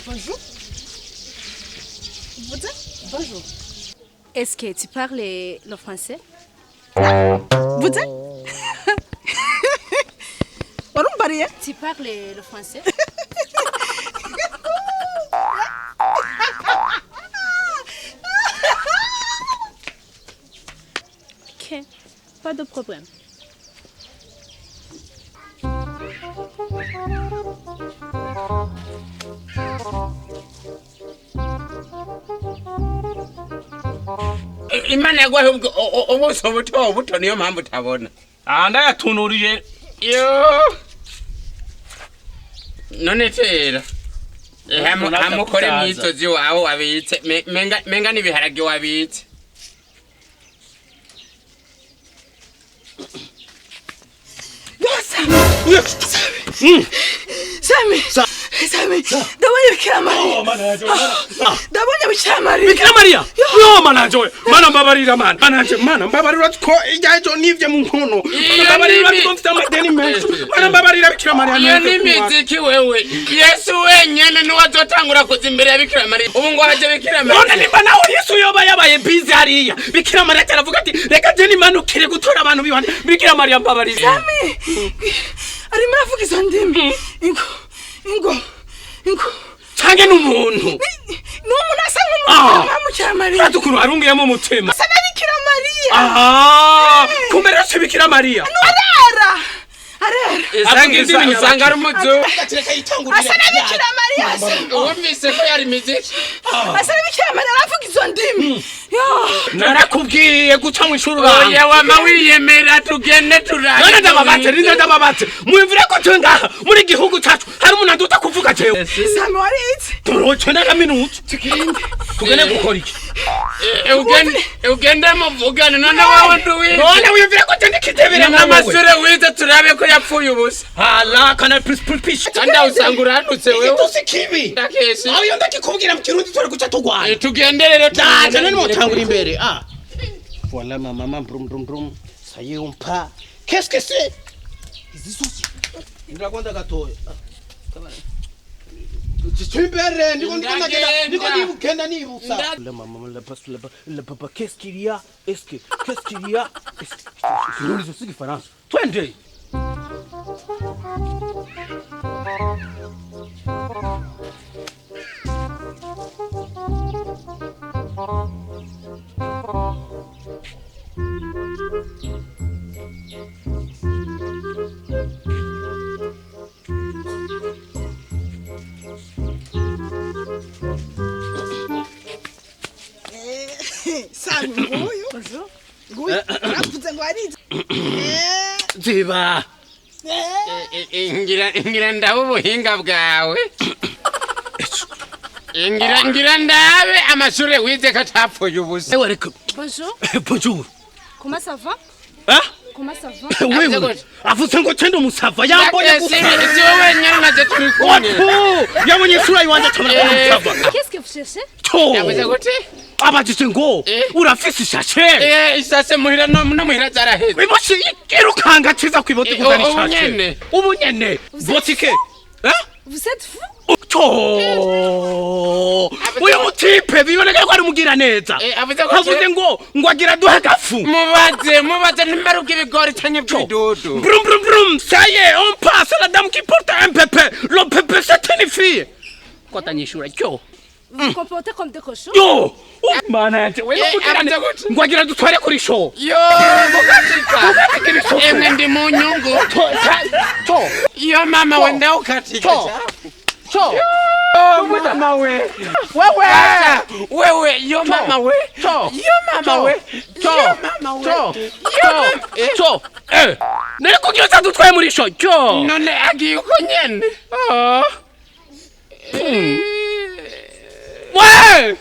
Bonjour. Vous dites bonjour. Est-ce que tu parles le français? Vous dites Tu parles le français? Ok, pas de problème. Imana yagwahe ubuso buto niyo mpamvu utabona. Ndayatunuriye. Yo. None tera. Hamukore imyitozo wawe wabitse. Menga nibiharage wabitse. Sami, ndabonye Bikira Mariya. Ndabonye Bikira Mariya. Bikira Mariya? Yo mananje we. Mana mbabarira mana. Mananje mana mbabarira ko ijyajo nivye mu nkono. Mbabarira ko mfite amadeni menshi. Mana mbabarira Bikira Mariya. Iyo ni miziki wewe. Yesu wenyene ni wazotangura kuza imbere ya Bikira Mariya. Ubu ngo haje Bikira Mariya. None nimba nawe Yesu yoba yabaye busy hariya. Bikira Mariya cyaravuga ati reka je nimanukire gutora abantu bibane. Bikira Mariya mbabarira. Sami. Ari muravuga izo ndimi. Ingo. Change n'umuntu. N'umuntu asa nk'umuntu Bikira Mariya. Adukuru arungiyemo umutima. Asa na Bikira Mariya. Kumbe rero Bikira Mariya. Arera. Usanga ari umuzu. Asa na Bikira Mariya. Wumvise ko yari miziki. Asa na Bikira Mariya aravuga izo ndimi. Narakubwiye guca mu ishuri uranga. Oya wama wiyemera tugende turaje. None ndababatse. Mwimvire ko tunga muri gihugu cyacu hari umuntu aduta kuvuga jewe. Sami waritse. Toroche na minuto. Tugende gukora iki? Ugende muvugane none wawe nduwize. None wimvire ko tende kitebera n'amasure wize turabe ko yapfuye ubusa. Hala kana plus. Anda usanga urandutse wewe. Tusikibi. Ndakesi. Aho yo ndakikubwira mu kirundi tore guca tugwana. Tugende rero Daje none mutangura imbere. Voilà ma maman brum. Ça y est on part. Qu'est-ce que c'est? Izi souci. Ndakwanda gatoya. Chimbere ndiko ndibukenda nibusa. La maman la papa qu'est-ce qu'il y a? Qu'est-ce qu'il y a? Je suis différence. Twende. Sami nguyu. Bonjour. Nguyu. Aravuze ngo aritse. Ziba. Ngira ndabe ubuhinga bwawe. Ngira ndabe amashure wize katapfuye ubusa. Bonjour. Bonjour. Comment ça va? Hein? Comment ça va? Wewe. Avuze ngo tendo musava yamboye gusaba. Wewe nyana naje turi kumwe. Yabonye sura yiwanje tabara musava. Qu'est-ce que vous cherchez? Yavuze gute? Abajije ngo urafise ishashe. Ishashe muhira no muhira zaraheze. Wiboshi ikirukanga kiza kwiboti kuzana ishashe. Ubu nyene. Botike. Vous êtes fou? Uyu mutipe biboneka ko ari mugira neza. Avuze ngo agira duhe gafu. Mubaze nimbaruka ibigori tanye bw'idudu. Brum. Ça y est, on passe la dame qui porte un pépé. Le pépé c'est une fille. Ko tanyishura cyo. Vous vous comportez comme des cochons? Yo! Mana we ngo agira dutware kuri show. Yo! Mukatika. Emwe ndi mu nyungu. Yo mama we ndawukatika. Mama we. Wewe yo mama we. Nari kugira dutwaye muri show. None agiye uko nyene. Ouais!